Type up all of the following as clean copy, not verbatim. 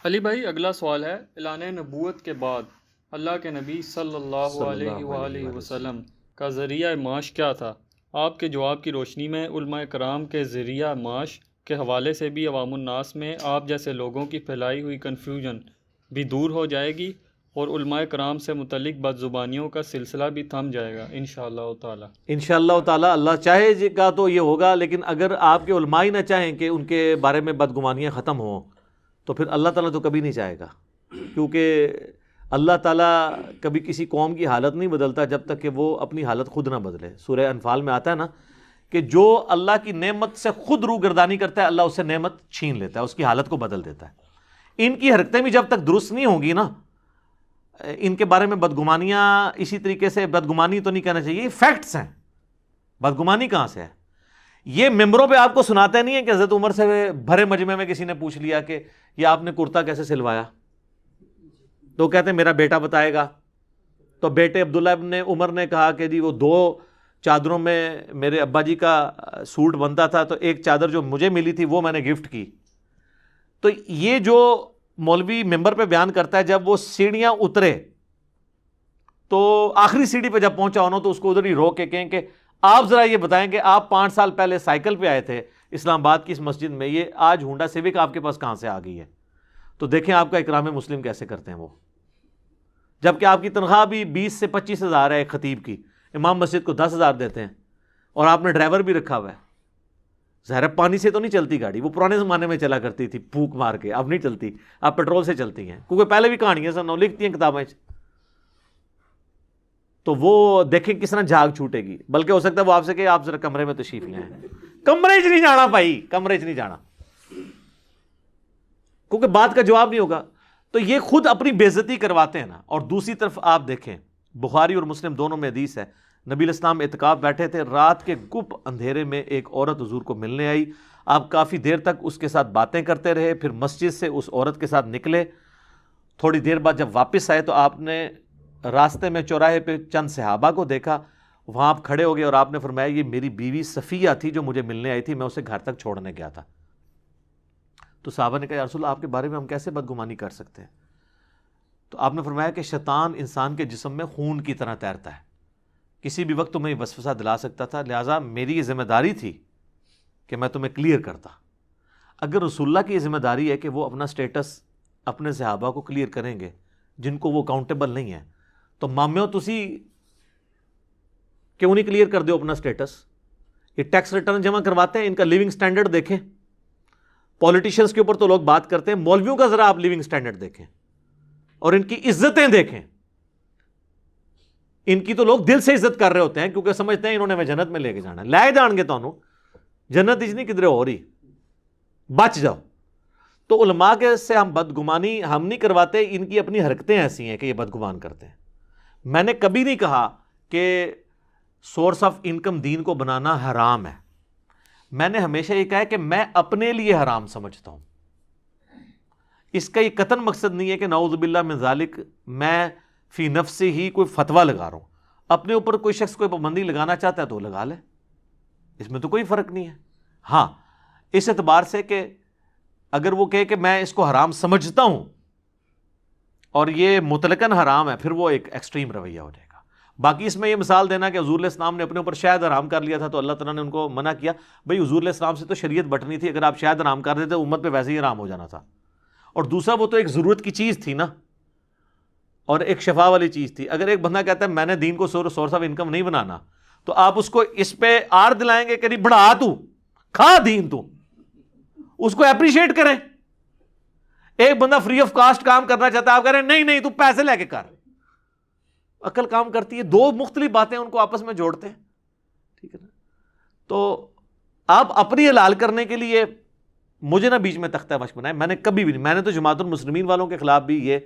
علی بھائی، اگلا سوال ہے، اعلان نبوت کے بعد اللہ کے نبی صلی اللہ صلی علیہ اللہ علیہ وآلہ وآلہ وسلم۔ وسلم کا ذریعہ معاش کیا تھا؟ آپ کے جواب کی روشنی میں علماء کرام کے ذریعہ معاش کے حوالے سے بھی عوام الناس میں آپ جیسے لوگوں کی پھیلائی ہوئی کنفیوژن بھی دور ہو جائے گی اور علماء کرام سے متعلق بد زبانیوں کا سلسلہ بھی تھم جائے گا انشاءاللہ تعالی۔ انشاءاللہ تعالیٰ اللہ چاہے گا تو یہ ہوگا، لیکن اگر آپ کے علماء ہی نہ چاہیں کہ ان کے بارے میں بدگمانیاں ختم ہوں تو پھر اللہ تعالیٰ تو کبھی نہیں چاہے گا، کیونکہ اللہ تعالیٰ کبھی کسی قوم کی حالت نہیں بدلتا جب تک کہ وہ اپنی حالت خود نہ بدلے۔ سورہ انفال میں آتا ہے نا کہ جو اللہ کی نعمت سے خود روگردانی کرتا ہے اللہ اس سے نعمت چھین لیتا ہے، اس کی حالت کو بدل دیتا ہے۔ ان کی حرکتیں بھی جب تک درست نہیں ہوں گی نا، ان کے بارے میں بدگمانیاں اسی طریقے سے، بدگمانی تو نہیں کہنا چاہیے، یہ فیکٹس ہیں، بدگمانی کہاں سے ہے؟ یہ ممبروں پہ آپ کو سناتے نہیں ہے کہ حضرت عمر سے بھرے مجمع میں کسی نے پوچھ لیا کہ یہ آپ نے کرتا کیسے سلوایا، تو کہتے ہیں میرا بیٹا بتائے گا۔ تو بیٹے عبداللہ ابن عمر نے کہا کہ جی وہ 2 چادروں میں میرے ابا جی کا سوٹ بنتا تھا، تو ایک چادر جو مجھے ملی تھی وہ میں نے گفٹ کی۔ تو یہ جو مولوی ممبر پہ بیان کرتا ہے، جب وہ سیڑھیاں اترے تو آخری سیڑھی پہ جب پہنچا ہونا تو اس کو ادھر ہی روک کے کہیں کہ آپ ذرا یہ بتائیں کہ آپ 5 سال پہلے سائیکل پہ آئے تھے اسلام آباد کی اس مسجد میں، یہ آج ہونڈا سیوک آپ کے پاس کہاں سے آ گئی ہے؟ تو دیکھیں آپ کا اکرام مسلم کیسے کرتے ہیں وہ، جبکہ آپ کی تنخواہ بھی 20 سے 25 ہزار ہے ایک خطیب کی، امام مسجد کو 10,000 دیتے ہیں، اور آپ نے ڈرائیور بھی رکھا ہوا ہے۔ ظاہر ہے پانی سے تو نہیں چلتی گاڑی، وہ پرانے زمانے میں چلا کرتی تھی پھونک مار کے، اب نہیں چلتی، اب پیٹرول سے چلتی ہیں، کیونکہ پہلے بھی کہانیاں سنو لکھتی ہیں کتابیں۔ تو وہ دیکھیں کس طرح جھاگ چھوٹے گی، بلکہ ہو سکتا ہے وہ آپ سے کہ آپ ذرا کمرے میں تشریف لے آئیں۔ کمرے 'چ نہیں جانا بھائی، کمرے 'چ نہیں جانا، کیونکہ بات کا جواب نہیں ہوگا۔ تو یہ خود اپنی بے عزتی کرواتے ہیں نا۔ اور دوسری طرف آپ دیکھیں، بخاری اور مسلم دونوں میں حدیث ہے، نبی علیہ السلام اعتکاف بیٹھے تھے، رات کے گپ اندھیرے میں ایک عورت حضور کو ملنے آئی، آپ کافی دیر تک اس کے ساتھ باتیں کرتے رہے، پھر مسجد سے اس عورت کے ساتھ نکلے، تھوڑی دیر بعد جب واپس آئے تو آپ نے راستے میں چوراہے پہ چند صحابہ کو دیکھا، وہاں آپ کھڑے ہو گئے اور آپ نے فرمایا یہ میری بیوی صفیہ تھی جو مجھے ملنے آئی تھی، میں اسے گھر تک چھوڑنے گیا تھا۔ تو صحابہ نے کہا یا رسول اللہ آپ کے بارے میں ہم کیسے بدگمانی کر سکتے ہیں؟ تو آپ نے فرمایا کہ شیطان انسان کے جسم میں خون کی طرح تیرتا ہے، کسی بھی وقت تمہیں وسوسہ دلا سکتا تھا، لہٰذا میری یہ ذمہ داری تھی کہ میں تمہیں کلیئر کرتا۔ اگر رسول اللہ کی یہ ذمہ داری ہے کہ وہ اپنا سٹیٹس اپنے صحابہ کو کلیئر کریں گے جن کو وہ اکاؤنٹیبل نہیں ہے، تو مامیوں تسی کیوں نہیں کلیئر کر دو اپنا سٹیٹس؟ یہ ٹیکس ریٹرن جمع کرواتے ہیں، ان کا لیونگ سٹینڈرڈ دیکھیں۔ پولیٹیشنز کے اوپر تو لوگ بات کرتے ہیں، مولویوں کا ذرا آپ لیونگ سٹینڈرڈ دیکھیں اور ان کی عزتیں دیکھیں۔ ان کی تو لوگ دل سے عزت کر رہے ہوتے ہیں کیونکہ سمجھتے ہیں انہوں نے ہمیں جنت میں لے کے جانا ہے، لے جان گے تو جنت اس نہیں کدھر ہو رہی، بچ جاؤ۔ تو علماء کے سے ہم بدگمانی ہم نہیں کرواتے، ان کی اپنی حرکتیں ایسی ہیں کہ یہ بدگمان کرتے ہیں۔ میں نے کبھی نہیں کہا کہ سورس آف انکم دین کو بنانا حرام ہے، میں نے ہمیشہ یہ کہا ہے کہ میں اپنے لیے حرام سمجھتا ہوں۔ اس کا یہ قطعاً مقصد نہیں ہے کہ نعوذ باللہ من ذالک میں فی نفسی ہی کوئی فتویٰ لگا رہا ہوں۔ اپنے اوپر کوئی شخص کوئی پابندی لگانا چاہتا ہے تو لگا لے، اس میں تو کوئی فرق نہیں ہے۔ ہاں اس اعتبار سے کہ اگر وہ کہے کہ میں اس کو حرام سمجھتا ہوں اور یہ مطلقاً حرام ہے، پھر وہ ایک ایکسٹریم رویہ ہو جائے گا۔ باقی اس میں یہ مثال دینا کہ حضور علیہ السلام نے اپنے اوپر شہد حرام کر لیا تھا تو اللہ تعالیٰ نے ان کو منع کیا، بھئی حضور علیہ السلام سے تو شریعت بٹنی تھی، اگر آپ شہد حرام کر دیتے امت پہ ویسے ہی حرام ہو جانا تھا۔ اور دوسرا وہ تو ایک ضرورت کی چیز تھی نا، اور ایک شفا والی چیز تھی۔ اگر ایک بندہ کہتا ہے میں نے دین کو سورس آف انکم نہیں بنانا، تو آپ اس کو اس پہ آڑ دلائیں گے کہ نہیں بڑھا، تو کھا دین، تو اس کو اپریشیٹ کریں۔ ایک بندہ فری آف کاسٹ کام کرنا چاہتا ہے، آپ کہہ رہے ہیں نہیں نہیں تو پیسے لے کے کر، عقل کام کرتی ہے، دو مختلف باتیں ان کو آپس میں جوڑتے ہیں، ٹھیک ہے نا؟ تو آپ اپنی حلال کرنے کے لیے مجھے نہ بیچ میں تختہ مشق بنائے، میں نے کبھی بھی نہیں، میں نے تو جماعت المسلمین والوں کے خلاف بھی یہ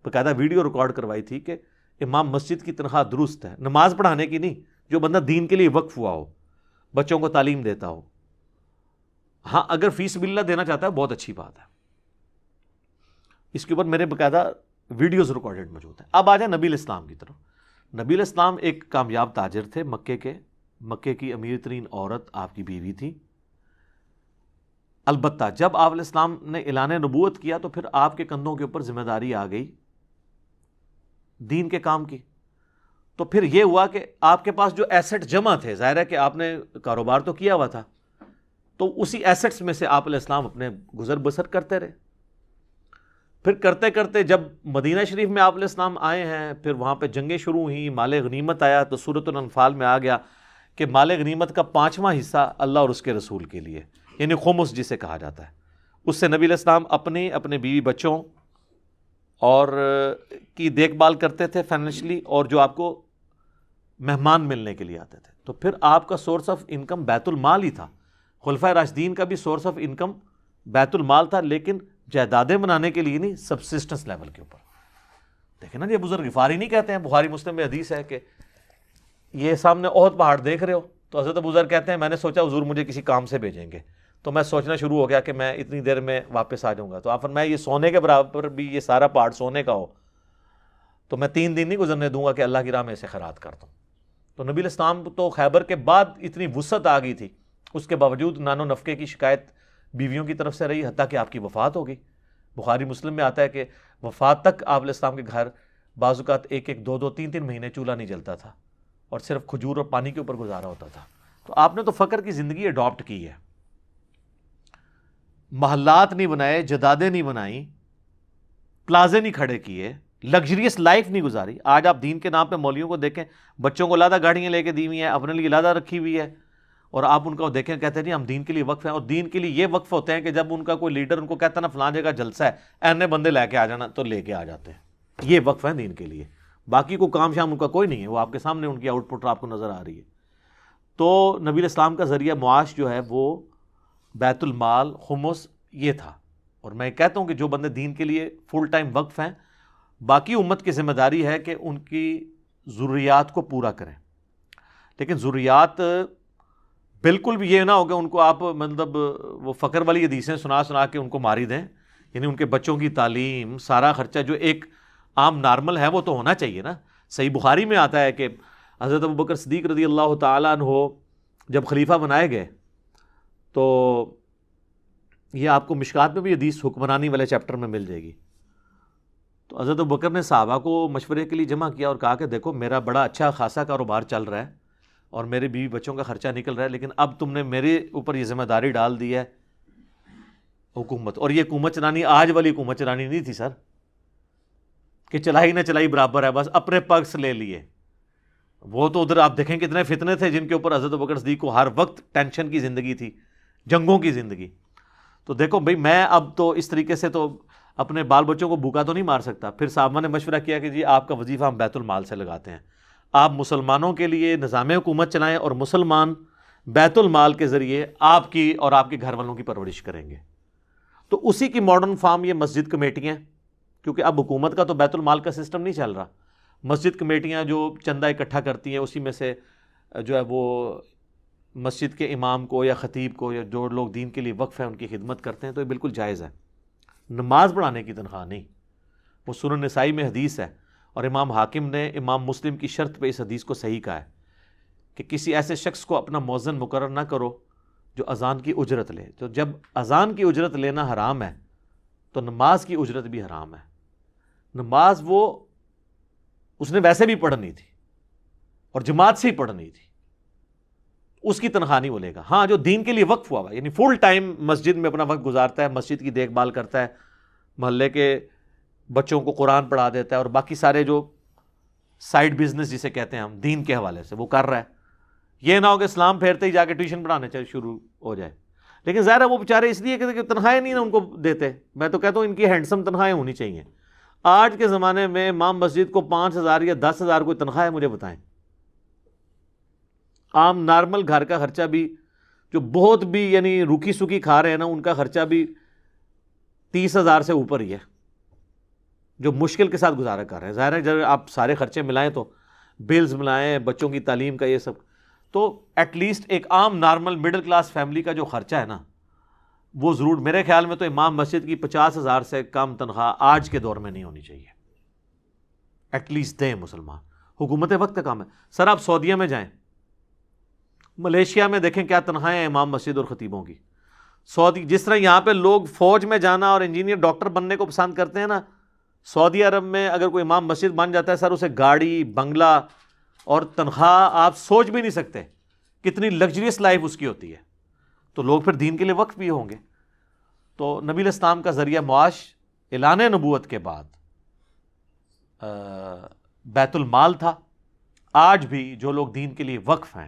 باقاعدہ ویڈیو ریکارڈ کروائی تھی کہ امام مسجد کی تنخواہ درست ہے، نماز پڑھانے کی نہیں، جو بندہ دین کے لیے وقف ہوا ہو، بچوں کو تعلیم دیتا ہو۔ ہاں اگر فی سبیل اللہ دینا چاہتا ہے بہت اچھی بات ہے، اس کے اوپر میرے باقاعدہ ویڈیوز ریکارڈڈ موجود ہیں۔ اب آ جائیں نبی علیہ السلام کی طرف۔ نبی علیہ السلام ایک کامیاب تاجر تھے، مکے کی امیر ترین عورت آپ کی بیوی تھی، البتہ جب آپ علیہ السلام نے اعلان نبوت کیا تو پھر آپ کے کندھوں کے اوپر ذمہ داری آ گئی دین کے کام کی. تو پھر یہ ہوا کہ آپ کے پاس جو ایسٹ جمع تھے، ظاہر ہے کہ آپ نے کاروبار تو کیا ہوا تھا، تو اسی ایسٹس میں سے آپ علیہ السلام اپنے گزر بسر کرتے رہے. پھر کرتے کرتے جب مدینہ شریف میں آپ علیہ السلام آئے ہیں، پھر وہاں پہ جنگیں شروع ہوئیں، مال غنیمت آیا، تو سورۃ الانفال میں آ گیا کہ مال غنیمت کا 5واں حصہ اللہ اور اس کے رسول کے لیے، یعنی خمس جسے کہا جاتا ہے. اس سے نبی علیہ السلام اپنے بیوی بچوں اور کی دیکھ بھال کرتے تھے فائنینشلی، اور جو آپ کو مہمان ملنے کے لیے آتے تھے. تو پھر آپ کا سورس آف انکم بیت المال ہی تھا. خلفائے راشدین کا بھی سورس آف انکم بیت المال تھا، لیکن جائیدادیں بنانے کے لیے نہیں، سبسسٹنس لیول کے اوپر. دیکھیں نا، یہ بزرگ غفاری نہیں کہتے ہیں، بخاری مسلم میں حدیث ہے کہ یہ سامنے احد پہاڑ دیکھ رہے ہو، تو حضرت ابو ذر کہتے ہیں میں نے سوچا حضور مجھے کسی کام سے بھیجیں گے، تو میں سوچنا شروع ہو گیا کہ میں اتنی دیر میں واپس آ جاؤں گا. تو آپ فرمایا یہ سونے کے برابر بھی یہ سارا پہاڑ سونے کا ہو تو میں 3 دن نہیں گزرنے دوں گا کہ اللہ کی راہ میں اسے خیرات کرتا ہوں. تو نبی علیہ السلام تو خیبر کے بعد اتنی وسعت آ گئی تھی، اس کے باوجود نان و نفقے کی شکایت بیویوں کی طرف سے رہی، حتیٰ کہ آپ کی وفات ہو گئی. بخاری مسلم میں آتا ہے کہ وفات تک آپ علیہ السلام کے گھر بعض اوقات 1-1, 2-2, 3-3 مہینے چولہا نہیں جلتا تھا، اور صرف کھجور اور پانی کے اوپر گزارا ہوتا تھا. تو آپ نے تو فقر کی زندگی اڈاپٹ کی ہے، محلات نہیں بنائے، جدادیں نہیں بنائیں، پلازے نہیں کھڑے کیے، لگژریس لائف نہیں گزاری. آج آپ دین کے نام پہ مولویوں کو دیکھیں، بچوں کو علیحدہ گاڑیاں لے کے دی ہوئی ہیں، اپنے لیے علیحدہ رکھی ہوئی ہے، اور آپ ان کو دیکھیں کہتے ہیں جی ہم دین کے لیے وقف ہیں. اور دین کے لیے یہ وقف ہوتے ہیں کہ جب ان کا کوئی لیڈر ان کو کہتا ہے نا فلاں جگہ جلسہ ہے، اینے بندے لے کے آ جانا، تو لے کے آ جاتے ہیں. یہ وقف ہے دین کے لیے. باقی کو کام شام ان کا کوئی نہیں ہے، وہ آپ کے سامنے ان کی آؤٹ پٹ آپ کو نظر آ رہی ہے. تو نبی علیہ السلام کا ذریعہ معاش جو ہے وہ بیت المال، خمس یہ تھا. اور میں کہتا ہوں کہ جو بندے دین کے لیے فل ٹائم وقف ہیں، باقی امت کی ذمہ داری ہے کہ ان کی ضروریات کو پورا کریں. لیکن ضروریات بالکل بھی یہ نہ ہو کہ ان کو آپ مطلب وہ فقر والی حدیثیں سنا کے ان کو ماری دیں. یعنی ان کے بچوں کی تعلیم، سارا خرچہ جو ایک عام نارمل ہے وہ تو ہونا چاہیے نا. صحیح بخاری میں آتا ہے کہ حضرت ابوبکر صدیق رضی اللہ تعالیٰ عنہ جب خلیفہ بنائے گئے، تو یہ آپ کو مشکات میں بھی حدیث حکمرانی والے چیپٹر میں مل جائے گی. تو حضرت ابوبکر نے صحابہ کو مشورے کے لیے جمع کیا اور کہا کہ دیکھو میرا بڑا اچھا خاصا کاروبار چل رہا ہے اور میرے بیوی بچوں کا خرچہ نکل رہا ہے، لیکن اب تم نے میرے اوپر یہ ذمہ داری ڈال دی ہے حکومت. اور یہ حکومت چلانی آج والی حکومت چلانی نہیں تھی سر، کہ چلائی نہ چلائی برابر ہے، بس اپنے پکس لے لیے. وہ تو ادھر آپ دیکھیں کتنے فتنے تھے جن کے اوپر حضرت ابوبکر صدیق کو ہر وقت ٹینشن کی زندگی تھی، جنگوں کی زندگی. تو دیکھو بھائی میں اب تو اس طریقے سے تو اپنے بال بچوں کو بھوکا تو نہیں مار سکتا. پھر صحابہ نے مشورہ کیا کہ جی آپ کا وظیفہ ہم بیت المال سے لگاتے ہیں، آپ مسلمانوں کے لیے نظام حکومت چلائیں اور مسلمان بیت المال کے ذریعے آپ کی اور آپ کے گھر والوں کی پرورش کریں گے. تو اسی کی ماڈرن فارم یہ مسجد کمیٹیاں، کیونکہ اب حکومت کا تو بیت المال کا سسٹم نہیں چل رہا. مسجد کمیٹیاں جو چندہ اکٹھا کرتی ہیں، اسی میں سے جو ہے وہ مسجد کے امام کو یا خطیب کو یا جو لوگ دین کے لیے وقف ہیں ان کی خدمت کرتے ہیں. تو یہ بالکل جائز ہے. نماز پڑھانے کی تنخواہ نہیں. وہ سنن نسائی میں حدیث ہے، اور امام حاکم نے امام مسلم کی شرط پہ اس حدیث کو صحیح کہا ہے کہ کسی ایسے شخص کو اپنا مؤذن مقرر نہ کرو جو اذان کی اجرت لے. تو جب اذان کی اجرت لینا حرام ہے تو نماز کی اجرت بھی حرام ہے. نماز وہ اس نے ویسے بھی پڑھنی تھی اور جماعت سے ہی پڑھنی تھی، اس کی تنخواہ نہیں وہ لے گا. ہاں جو دین کے لیے وقف ہوا یعنی فل ٹائم مسجد میں اپنا وقت گزارتا ہے، مسجد کی دیکھ بھال کرتا ہے، محلے کے بچوں کو قرآن پڑھا دیتا ہے، اور باقی سارے جو سائیڈ بزنس جسے کہتے ہیں ہم دین کے حوالے سے وہ کر رہا ہے. یہ نہ ہو کہ اسلام پھیرتے ہی جا کے ٹیوشن پڑھانے شروع ہو جائے. لیکن ظاہر ہے وہ بیچارے اس لیے کہ تنخواہیں نہیں نا ان کو دیتے. میں تو کہتا ہوں ان کی ہینڈسم تنخواہیں ہونی چاہیے. آج کے زمانے میں امام مسجد کو 5,000 یا 10,000 کوئی تنخواہ ہے مجھے بتائیں. عام نارمل گھر کا خرچہ بھی جو بہت بھی یعنی روکھی سوکھی کھا رہے ہیں نا، ان کا خرچہ بھی 30,000 سے اوپر ہی ہے جو مشکل کے ساتھ گزارا کر رہے ہیں. ظاہر ہے جب آپ سارے خرچے ملائیں تو بلز ملائیں، بچوں کی تعلیم کا یہ سب، تو ایٹ لیسٹ ایک عام نارمل مڈل کلاس فیملی کا جو خرچہ ہے نا وہ ضرور میرے خیال میں تو امام مسجد کی 50,000 سے کم تنخواہ آج کے دور میں نہیں ہونی چاہیے. ایٹ لیسٹ دیں مسلمان. حکومت وقت کا کام ہے. سر آپ سعودیہ میں جائیں، ملیشیا میں دیکھیں کیا تنخواہیں ہیں امام مسجد اور خطیبوں کی. سعودی جس طرح یہاں پہ لوگ فوج میں جانا اور انجینئر ڈاکٹر بننے کو پسند کرتے ہیں نا، سعودی عرب میں اگر کوئی امام مسجد بن جاتا ہے سر، اسے گاڑی، بنگلہ اور تنخواہ آپ سوچ بھی نہیں سکتے کتنی لگژریس لائف اس کی ہوتی ہے. تو لوگ پھر دین کے لیے وقف بھی ہوں گے. تو نبی علیہ السلام کا ذریعہ معاش اعلان نبوت کے بعد بیت المال تھا. آج بھی جو لوگ دین کے لیے وقف ہیں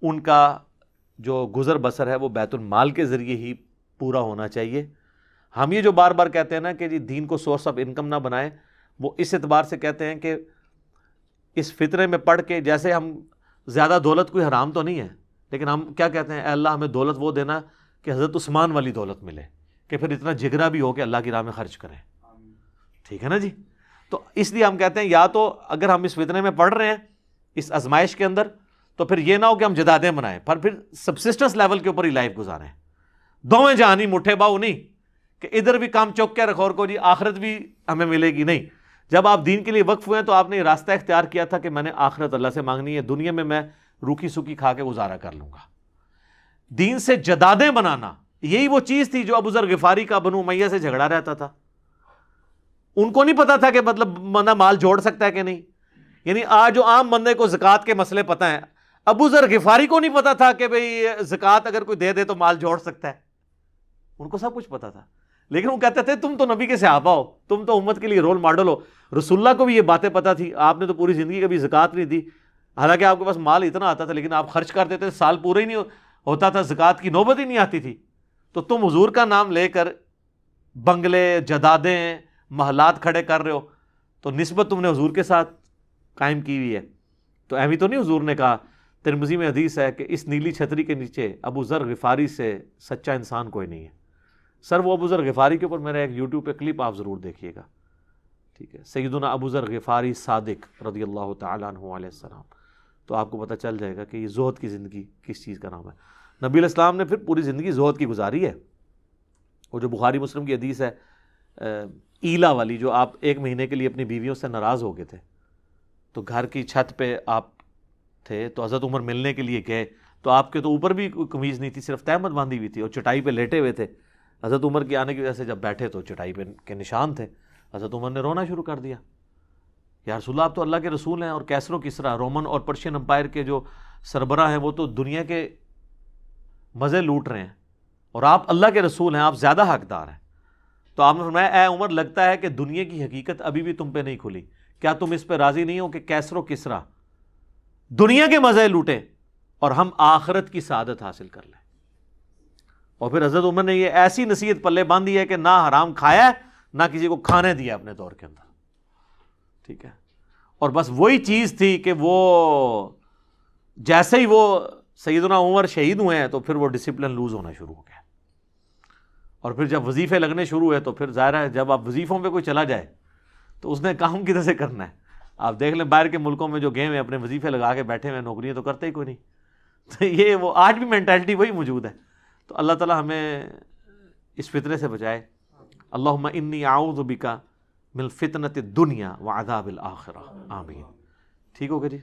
ان کا جو گزر بسر ہے وہ بیت المال کے ذریعے ہی پورا ہونا چاہیے. ہم یہ جو بار بار کہتے ہیں نا کہ جی دین کو سورس آف انکم نہ بنائیں، وہ اس اعتبار سے کہتے ہیں کہ اس فطرے میں پڑھ کے، جیسے ہم زیادہ دولت کوئی حرام تو نہیں ہے، لیکن ہم کیا کہتے ہیں، اے اللہ ہمیں دولت وہ دینا کہ حضرت عثمان والی دولت ملے، کہ پھر اتنا جگرا بھی ہو کہ اللہ کی راہ میں خرچ کریں. ٹھیک ہے نا جی. تو اس لیے ہم کہتے ہیں یا تو اگر ہم اس فتنے میں پڑھ رہے ہیں اس آزمائش کے اندر، تو پھر یہ نہ ہو کہ ہم جدادیں بنائیں، پر پھر سبسسٹنس لیول کے اوپر ہی لائف گزاریں. دوویں جہانی مٹھے باؤ نہیں کہ ادھر بھی کام چوک کے رکھو اور کو جی آخرت بھی ہمیں ملے گی. نہیں، جب آپ دین کے لیے وقف ہوئے ہیں تو آپ نے یہ راستہ اختیار کیا تھا کہ میں نے آخرت اللہ سے مانگنی ہے، دنیا میں روکھی سوکھی کھا کے گزارا کر لوں گا. دین سے جدادیں بنانا یہی وہ چیز تھی جو ابو ذر غفاری کا بنو امیہ سے جھگڑا رہتا تھا. ان کو نہیں پتا تھا کہ مطلب بندہ مال جوڑ سکتا ہے کہ نہیں. یعنی آج جو عام بندے کو زکوٰۃ کے مسئلے پتہ ہیں، ابو ذر غفاری کو نہیں پتا تھا کہ بھئی زکوٰۃ اگر کوئی دے دے تو مال جوڑ سکتا ہے. ان کو سب کچھ پتا تھا، لیکن وہ کہتے تھے تم تو نبی کے صحابہ ہو، تم تو امت کے لیے رول ماڈل ہو. رسول اللہ کو بھی یہ باتیں پتہ تھی، آپ نے تو پوری زندگی کبھی زکوٰۃ نہیں دی، حالانکہ آپ کے پاس مال اتنا آتا تھا لیکن آپ خرچ کر دیتے، سال پورا ہی نہیں ہوتا تھا، زکوٰۃ کی نوبت ہی نہیں آتی تھی. تو تم حضور کا نام لے کر بنگلے، جدادیں، محلات کھڑے کر رہے ہو، تو نسبت تم نے حضور کے ساتھ قائم کی ہوئی ہے. تو ایویں تو نہیں حضور نے کہا، ترمذی میں حدیث ہے کہ اس نیلی چھتری کے نیچے ابو ذر غفاری سے سچا انسان کوئی نہیں ہے. سر وہ ابو ذر غفاری کے اوپر میرا ایک یوٹیوب پہ کلپ آپ ضرور دیکھیے گا. ٹھیک ہے، سیدنا ابو ذر غفاری صادق رضی اللہ تعالیٰ عنہ علیہ السلام. تو آپ کو پتہ چل جائے گا کہ یہ زہد کی زندگی کس چیز کا نام ہے. نبی علیہ السلام نے پھر پوری زندگی زہد کی گزاری ہے. وہ جو بخاری مسلم کی حدیث ہے ایلا والی، جو آپ 1 مہینے کے لیے اپنی بیویوں سے ناراض ہو گئے تھے، تو گھر کی چھت پہ آپ تھے، تو حضرت عمر ملنے کے لیے گئے، تو آپ کے تو اوپر بھی کوئی قمیض نہیں تھی، صرف تہمت باندھی ہوئی تھی اور چٹائی پہ لیٹے ہوئے تھے. حضرت عمر کے آنے کی وجہ سے جب بیٹھے تو چٹائی پہ کے نشان تھے. حضرت عمر نے رونا شروع کر دیا، یا رسول اللہ آپ تو اللہ کے رسول ہیں، اور کیسر و کسریٰ رومن اور پرشین امپائر کے جو سربراہ ہیں وہ تو دنیا کے مزے لوٹ رہے ہیں، اور آپ اللہ کے رسول ہیں، آپ زیادہ حقدار ہیں. تو آپ نے فرمایا اے عمر، لگتا ہے کہ دنیا کی حقیقت ابھی بھی تم پہ نہیں کھلی، کیا تم اس پہ راضی نہیں ہو کہ کیسر و کسریٰ دنیا کے مزے لوٹیں اور ہم آخرت کی سعادت حاصل کر لیں. اور پھر حضرت عمر نے یہ ایسی نصیحت پلے باندھی ہے کہ نہ حرام کھایا ہے نہ کسی کو کھانے دیا اپنے دور کے اندر. ٹھیک ہے، اور بس وہی چیز تھی کہ وہ جیسے ہی وہ سیدنا عمر شہید ہوئے ہیں تو پھر وہ ڈسپلن لوز ہونا شروع ہو گیا. اور پھر جب وظیفے لگنے شروع ہوئے تو پھر ظاہر ہے جب آپ وظیفوں پہ کوئی چلا جائے تو اس نے کام کدھر سے کرنا ہے. آپ دیکھ لیں باہر کے ملکوں میں جو گئے ہوئے اپنے وظیفے لگا کے بیٹھے ہوئے، نوکریاں تو کرتے ہی کوئی نہیں. تو یہ وہ آج بھی مینٹالٹی وہی موجود ہے. تو اللہ تعالیٰ ہمیں اس فتنے سے بچائے. اللہم انی اعوذ بک من فتنۃ الدنیا وعذاب الآخرہ، آمین. ٹھیک ہوگا جی.